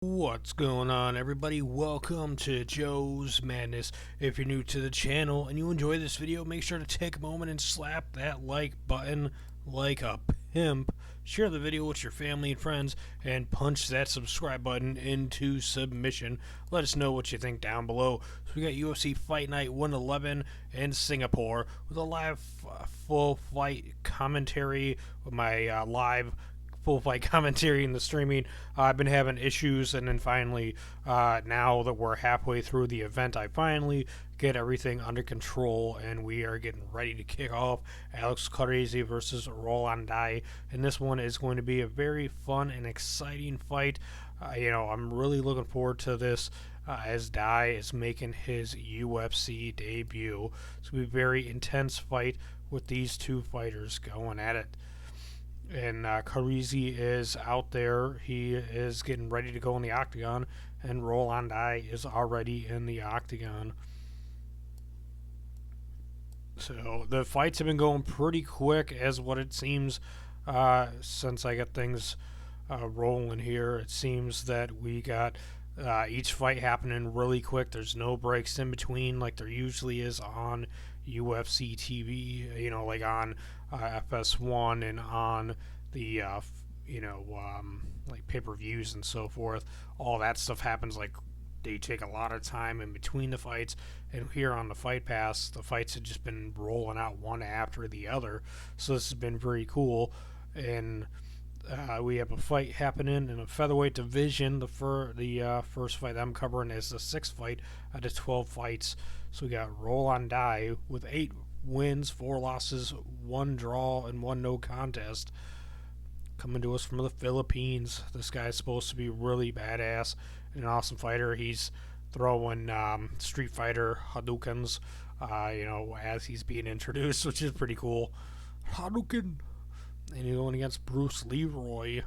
What's going on, everybody? Welcome to Joe's Madness. If you're new to the channel and you enjoy this video, make sure to take a moment and slap that like button like a pimp. Share the video with your family and friends and punch that subscribe button into submission. Let us know what you think down below. So we got UFC Fight Night 111 in Singapore with a live full fight commentary with my live full fight commentary in the streaming. I've been having issues, and then finally, now that we're halfway through the event, I finally get everything under control, and we are getting ready to kick off Alex Caceres versus Rolando, and this one is going to be a very fun and exciting fight. I'm really looking forward to this. As Dai is making his UFC debut. It's going to be a very intense fight with these two fighters going at it. And Caceres is out there. He is getting ready to go in the octagon, and Rolando is already in the octagon. So the fights have been going pretty quick, as what it seems. Since I got things rolling here, it seems that we got each fight happening really quick. There's no breaks in between like there usually is on UFC TV, like on FS1 and on the, like pay-per-views and so forth. All that stuff happens like they take a lot of time in between the fights, and here on the Fight Pass, the fights have just been rolling out one after the other, so this has been very cool. And we have a fight happening in a featherweight division. The first fight that I'm covering is the sixth fight out of 12 fights. So we got Rolando with 8 wins, 4 losses, 1 draw, and 1 no contest. Coming to us from the Philippines. This guy is supposed to be really badass and an awesome fighter. He's throwing Street Fighter Hadoukens, as he's being introduced, which is pretty cool. Hadouken! And he's going against Bruce Leroy.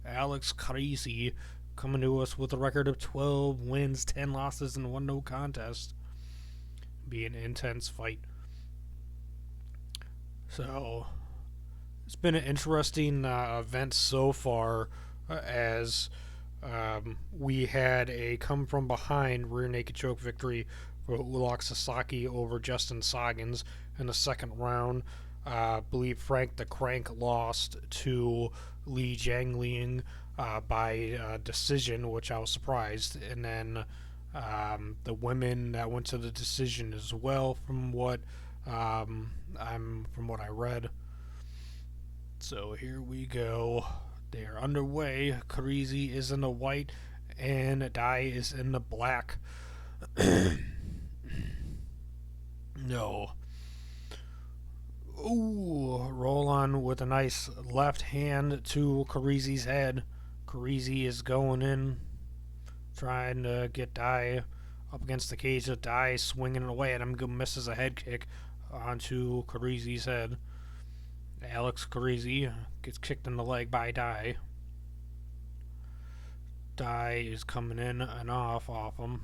Alex Caceres coming to us with a record of 12 wins, 10 losses, and 1 no contest. Be an intense fight. So it's been an interesting event so far, as we had a come from behind rear naked choke victory for Ulak Sasaki over Justin Saggins in the second round. I believe Frank the Crank lost to Li Jiangling by decision, which I was surprised. And then the women that went to the decision as well, from what I read. So here we go. They are underway. Caceres is in the white, and Dai is in the black. No. Ooh, roll on with a nice left hand to Caceres' head. Caceres is going in, trying to get Dai up against the cage. Dai swinging it away at him, misses a head kick onto Caceres' head. Alex Caceres gets kicked in the leg by Dai. Dai is coming in and off him.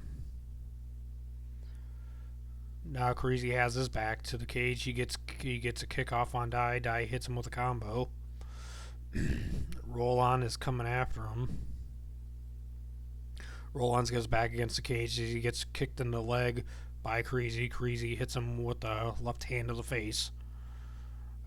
Now Caceres has his back to the cage. He gets a kick off on Dai. Dai hits him with a combo. Roland is coming after him. Roland gets back against the cage. He gets kicked in the leg by Caceres. Caceres hits him with the left hand to the face.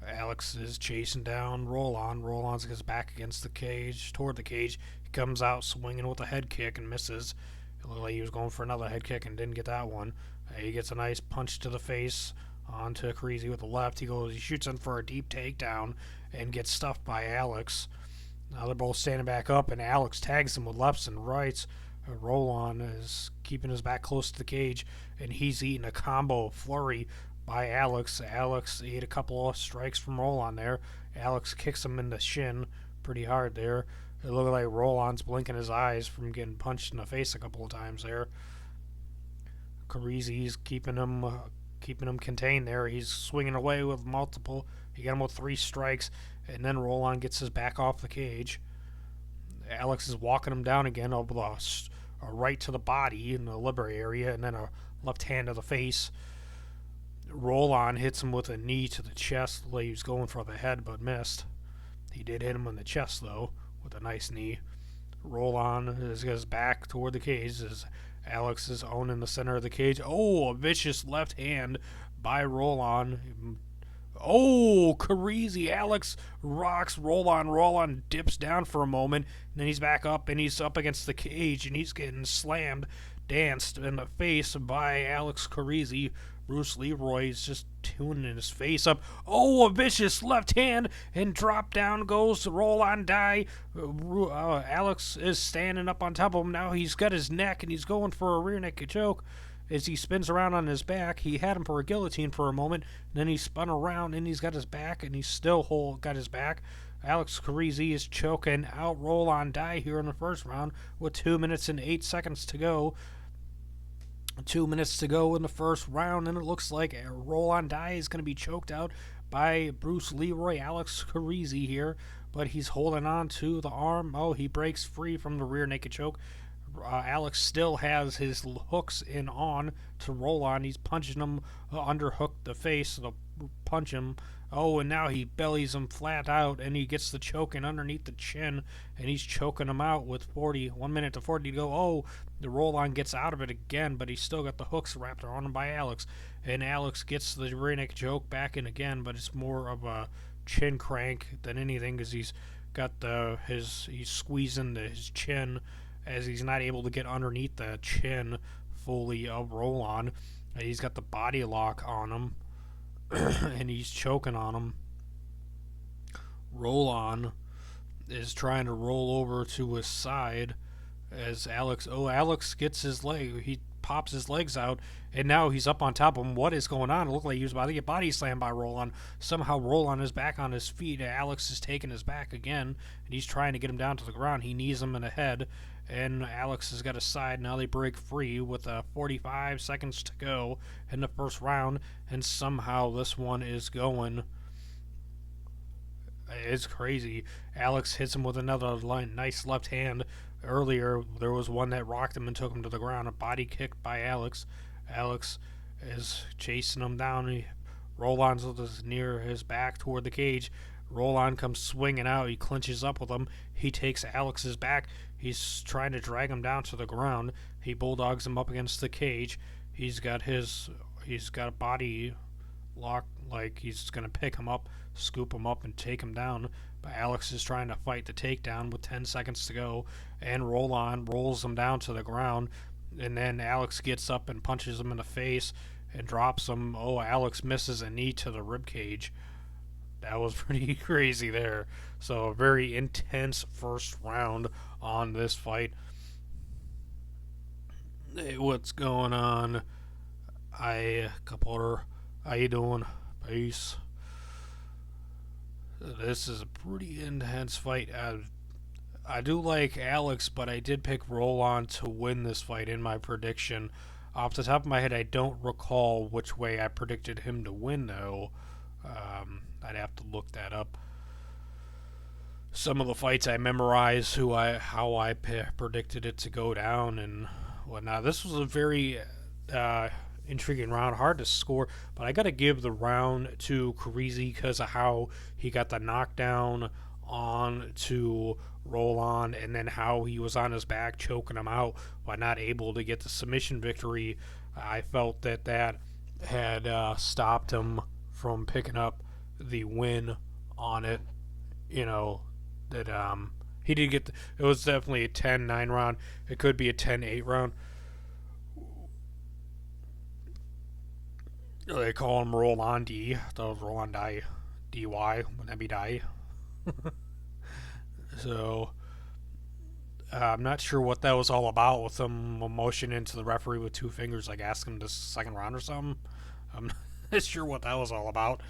Alex is chasing down Roland. Roland gets back against the cage, toward the cage. He comes out swinging with a head kick and misses. It looked like he was going for another head kick and didn't get that one. He gets a nice punch to the face onto Caceres with the left. He shoots in for a deep takedown and gets stuffed by Alex. Now they're both standing back up, and Alex tags him with lefts and rights. Roland is keeping his back close to the cage, and he's eating a combo flurry by Alex. Alex ate a couple of strikes from Roland there. Alex kicks him in the shin pretty hard there. It looked like Roland's blinking his eyes from getting punched in the face a couple of times there. Caceres keeping him contained there. He's swinging away with multiple. He got him with 3 strikes, and then Roland gets his back off the cage. Alex is walking him down again over a right to the body in the liver area, and then a left hand to the face. Roland hits him with a knee to the chest. He was going for the head but missed. He did hit him in the chest though with a nice knee. Roland is his back toward the cage as Alex is owning the center of the cage. Oh, a vicious left hand by Roland. Oh, Caceres. Alex rocks Roland. Roland dips down for a moment, and then he's back up, and he's up against the cage, and he's getting slammed, danced in the face by Alex Caceres. Bruce Leroy's just tuning his face up. Oh, a vicious left hand, and drop down goes Roland die. Alex is standing up on top of him. Now he's got his neck, and he's going for a rear naked choke. As he spins around on his back, he had him for a guillotine for a moment, and then he spun around, and he's got his back, and he's still got his back. Alex Caceres is choking out Roland die here in the first round with 2 minutes and 8 seconds to go. 2 minutes to go in the first round, and it looks like Roland die is going to be choked out by Bruce Leroy. Alex Caceres here, but he's holding on to the arm. Oh, he breaks free from the rear naked choke. Alex still has his hooks in on to Roland. He's punching him, underhook the face to punch him. Oh, and now he bellies him flat out, and he gets the choking underneath the chin, and he's choking him out with 1 minute to 40 to go. Oh, the Roland gets out of it again, but he's still got the hooks wrapped around him by Alex, and Alex gets the rear neck choke back in again, but it's more of a chin crank than anything because he's got he's squeezing his chin as he's not able to get underneath the chin fully of Roland. He's got the body lock on him, and he's choking on him. Roland is trying to roll over to his side as Alex gets his leg. He pops his legs out, and now he's up on top of him. What is going on? It looked like he was about to get body slammed by Roland. Somehow Roland is back on his feet. Alex is taking his back again, and he's trying to get him down to the ground. He knees him in the head, and Alex has got a side. Now they break free with 45 seconds to go in the first round, and somehow this one is going. It's crazy. Alex hits him with another nice left hand. Earlier, there was one that rocked him and took him to the ground. A body kick by Alex. Alex is chasing him down. Roland's near his back toward the cage. Roland comes swinging out. He clinches up with him. He takes Alex's back. He's trying to drag him down to the ground. He bulldogs him up against the cage. He's got a body lock, like he's going to pick him up, scoop him up, and take him down. But Alex is trying to fight the takedown with 10 seconds to go, and Roland rolls him down to the ground, and then Alex gets up and punches him in the face and drops him. Oh, Alex misses a knee to the rib cage. That was pretty crazy there. So a very intense first round on this fight. Hey, what's going on? Kapoor, how you doing? Peace. This is a pretty intense fight. I do like Alex, but I did pick Roland to win this fight in my prediction. Off the top of my head, I don't recall which way I predicted him to win, though. I'd have to look that up. Some of the fights I memorized, how I predicted it to go down and whatnot. This was a very intriguing round, hard to score, but I got to give the round to Caceres because of how he got the knockdown on to Roland, and then how he was on his back choking him out while not able to get the submission victory. I felt that had stopped him from picking up the win on it. You know, that he did get it was definitely a 10-9 round. It could be a 10-8 round. They call him Roland D. That was Roland Die. D-Y. Wouldn't that be Die? So, I'm not sure what that was all about with him motioning to the referee with two fingers, like asking him this second round or something. I'm not sure what that was all about.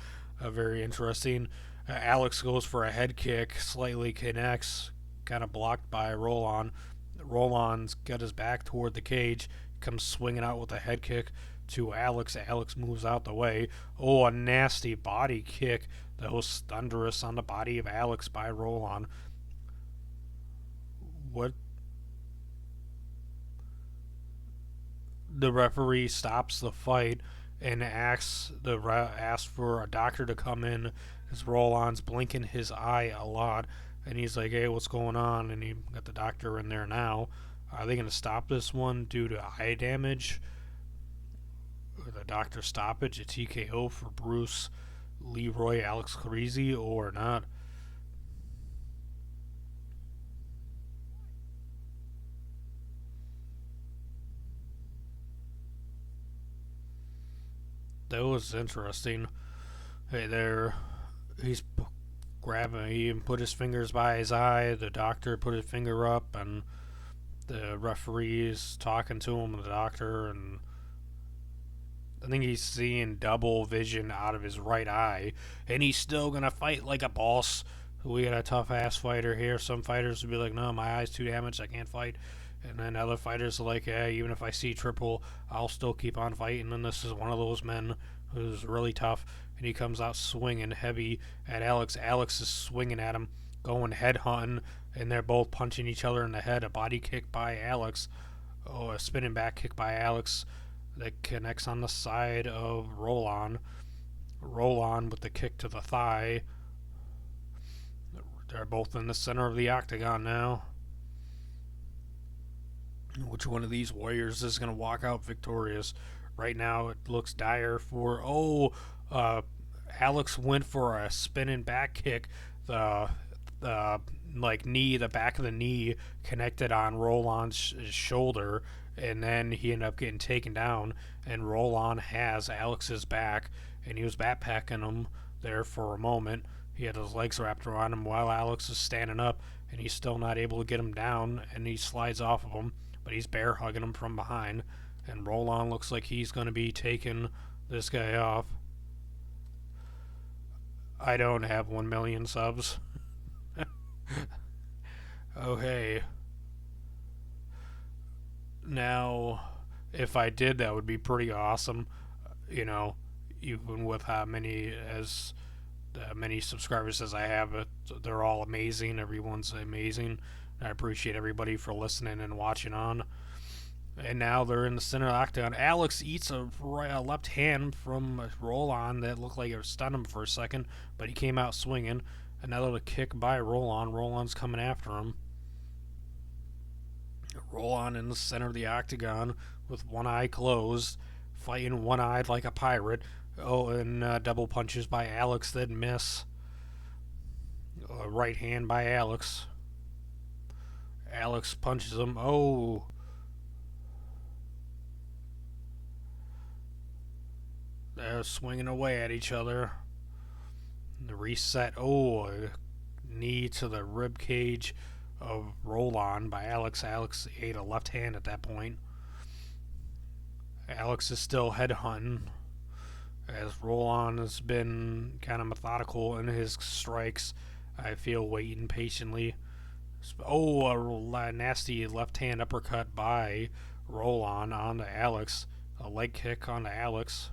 Very interesting. Alex goes for a head kick, slightly connects, kind of blocked by Roland. Roland's got his back toward the cage, comes swinging out with a head kick to Alex. Alex moves out the way. Oh, a nasty body kick that was thunderous on the body of Alex by Roland. What? The referee stops the fight and asks for a doctor to come in because Roland's blinking his eye a lot. and he's like, "Hey, what's going on?" And he got the doctor in there now. Are they going to stop this one due to eye damage? Or the doctor stoppage, a TKO for Bruce Leroy Alex Caceres, or not? That was interesting. Hey there, he's grabbing. He put his fingers by his eye. The doctor put his finger up, and the referee's talking to him, the doctor, and I think he's seeing double vision out of his right eye, and he's still gonna fight like a boss. We got a tough ass fighter here. Some fighters would be like, "No, my eye's too damaged, I can't fight," and then other fighters are like, "Yeah, even if I see triple, I'll still keep on fighting." And this is one of those men who's really tough, and he comes out swinging heavy at Alex. Alex is swinging at him, going head hunting, and they're both punching each other in the head. A body kick by Alex. Oh, a spinning back kick by Alex that connects on the side of Rolando. Rolando with the kick to the thigh. They're both in the center of the octagon now. Which one of these warriors is going to walk out victorious? Right now, it looks dire for. Alex went for a spinning back kick. The the back of the knee connected on Roland's shoulder, and then he ended up getting taken down. And Roland has Alex's back, and he was backpacking him there for a moment. He had his legs wrapped around him while Alex is standing up, and he's still not able to get him down, and he slides off of him, but he's bear hugging him from behind. And Roland looks like he's going to be taking this guy off. I don't have 1 million subs. Oh, hey. Now, if I did, that would be pretty awesome. You know, even with how many subscribers as I have, they're all amazing. Everyone's amazing. I appreciate everybody for listening and watching on. And now they're in the center of the octagon. Alex eats a left hand from Roland that looked like it stunned him for a second, but he came out swinging. Another kick by Roland. Roland's coming after him. Roland in the center of the octagon with one eye closed, fighting one-eyed like a pirate. Oh, and double punches by Alex that miss. Right hand by Alex. Alex punches him. Oh. They're swinging away at each other. The reset. Oh, a knee to the rib cage of Roland by Alex. Alex ate a left hand at that point. Alex is still head hunting, as Roland has been kind of methodical in his strikes. I feel waiting patiently. Oh, a nasty left hand uppercut by Roland onto Alex. A leg kick onto Alex.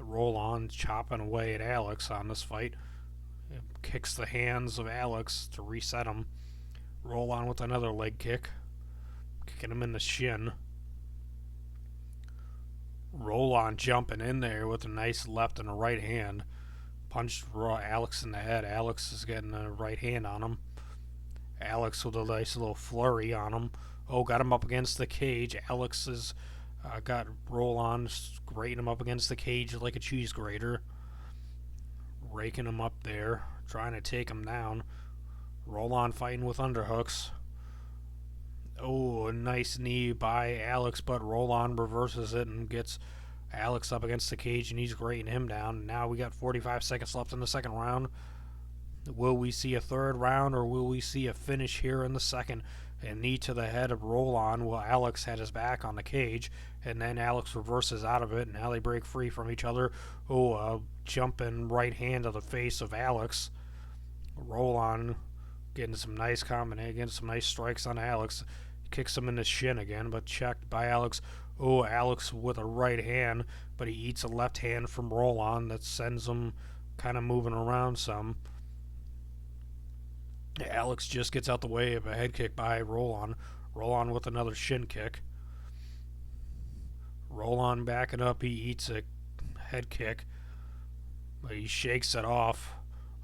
Roland chopping away at Alex on this fight. It kicks the hands of Alex to reset him. Roland with another leg kick, kicking him in the shin. Roland jumping in there with a nice left and a right hand. Punched Alex in the head. Alex is getting a right hand on him. Alex with a nice little flurry on him. Oh, got him up against the cage. Alex has got Roland grating him up against the cage like a cheese grater. Raking him up there, trying to take him down. Roland fighting with underhooks. Oh, a nice knee by Alex, but Roland reverses it and gets Alex up against the cage, and he's grating him down. Now we got 45 seconds left in the second round. Will we see a third round, or will we see a finish here in the second? A knee to the head of Roland while Alex had his back on the cage, and then Alex reverses out of it, and now they break free from each other. Oh, a jumping right hand to the face of Alex. Roland getting some nice getting some nice strikes on Alex. Kicks him in the shin again, but checked by Alex. Oh, Alex with a right hand, but he eats a left hand from Roland that sends him kind of moving around some. Alex just gets out the way of a head kick by Roland. Roland with another shin kick. Roland backing up. He eats a head kick, but he shakes it off.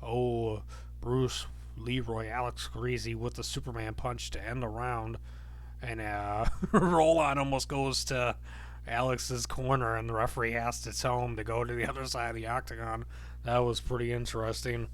Oh, Bruce Leroy Alex Caceres with the Superman punch to end the round, and Rolando almost goes to Alex's corner, and the referee has to tell him to go to the other side of the octagon. That was pretty interesting.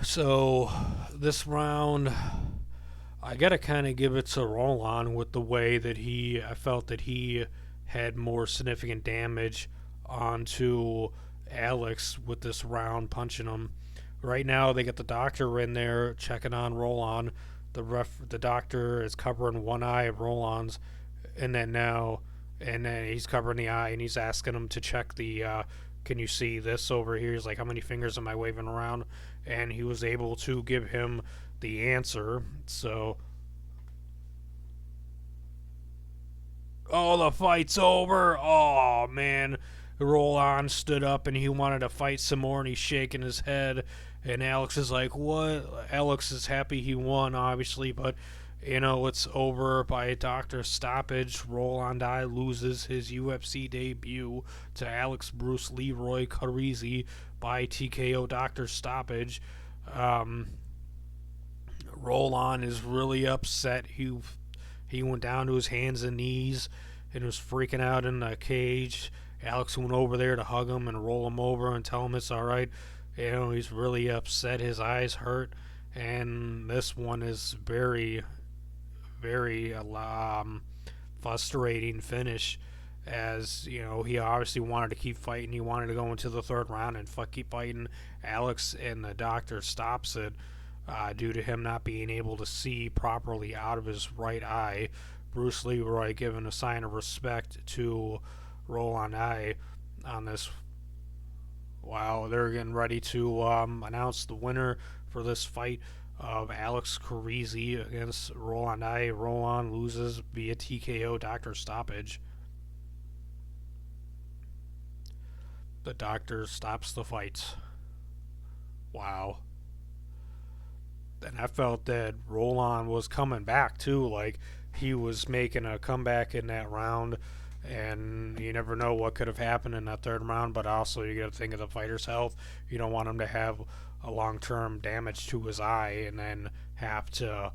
So this round, I gotta kind of give it to Rolando with the way that I felt that he had more significant damage onto Alex with this round, punching him. Right now, they got the doctor in there checking on Rolando. The doctor is covering one eye of Roland's, and then he's covering the eye, and he's asking him to check the. Can you see this over here? He's like, how many fingers am I waving around? And he was able to give him the answer. So, oh, the fight's over. Oh man, Roland stood up and he wanted to fight some more, and he's shaking his head. And Alex is like, what? Alex is happy he won, obviously, but it's over by a doctor stoppage. Rolando loses his UFC debut to Alex Bruce Leroy Caceres by TKO doctor stoppage. Rolando is really upset. He went down to his hands and knees and was freaking out in the cage. Alex went over there to hug him and roll him over and tell him it's all right. He's really upset. His eyes hurt, and this one is very, very frustrating finish. As he obviously wanted to keep fighting. He wanted to go into the third round and keep fighting Alex, and the doctor stops it due to him not being able to see properly out of his right eye. Bruce Leroy giving a sign of respect to Rolando on this. Wow, they're getting ready to announce the winner for this fight of Alex Caceres against Rolando. Rolando loses via TKO doctor stoppage. The doctor stops the fight. Wow. And I felt that Rolando was coming back too. Like, he was making a comeback in that round, and you never know what could have happened in that third round. But also, you got to think of the fighter's health. You don't want him to have a long-term damage to his eye and then have to,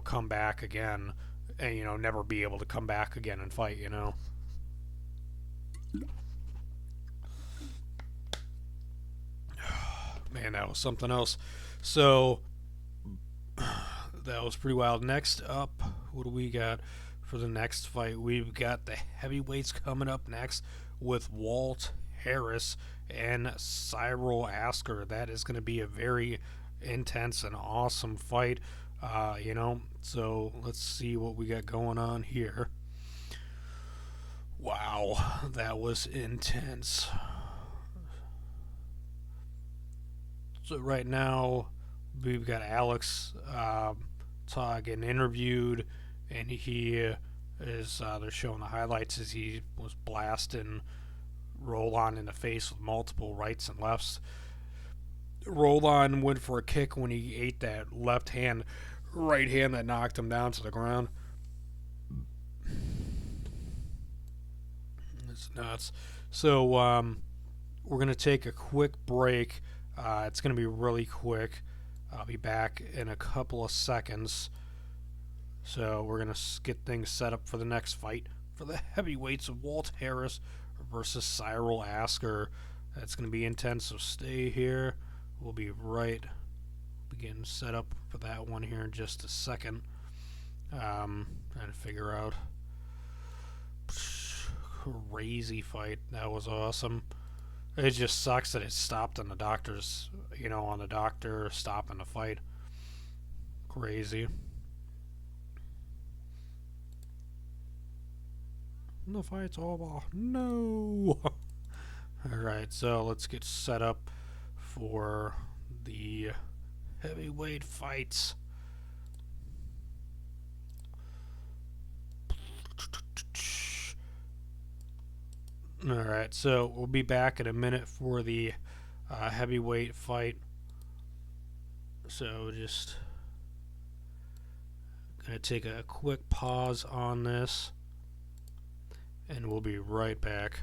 come back again, and never be able to come back again and fight. Man, that was something else. So that was pretty wild. Next up, what do we got for the next fight? We've got the heavyweights coming up next with Walt Harris and Cyril Asker. That is going to be a very intense and awesome fight. So let's see what we got going on here. Wow, that was intense. So right now, we've got Alex getting interviewed, and he is they're showing the highlights as he was blasting Rolando in the face with multiple rights and lefts. Rolando went for a kick when he ate that right hand that knocked him down to the ground. It's nuts. So we're gonna take a quick break. It's going to be really quick. I'll be back in a couple of seconds. So we're going to get things set up for the next fight for the heavyweights of Walt Harris versus Cyril Asker. That's going to be intense, so stay here. We'll be getting set up for that one here in just a second. Trying to figure out. Crazy fight. That was awesome. It just sucks that it stopped on the doctor's, on the doctor stopping the fight. Crazy. The fight's over. No! Alright, so let's get set up for the heavyweight fights. Alright, so we'll be back in a minute for the heavyweight fight. So just Gonna take a quick pause on this, and we'll be right back.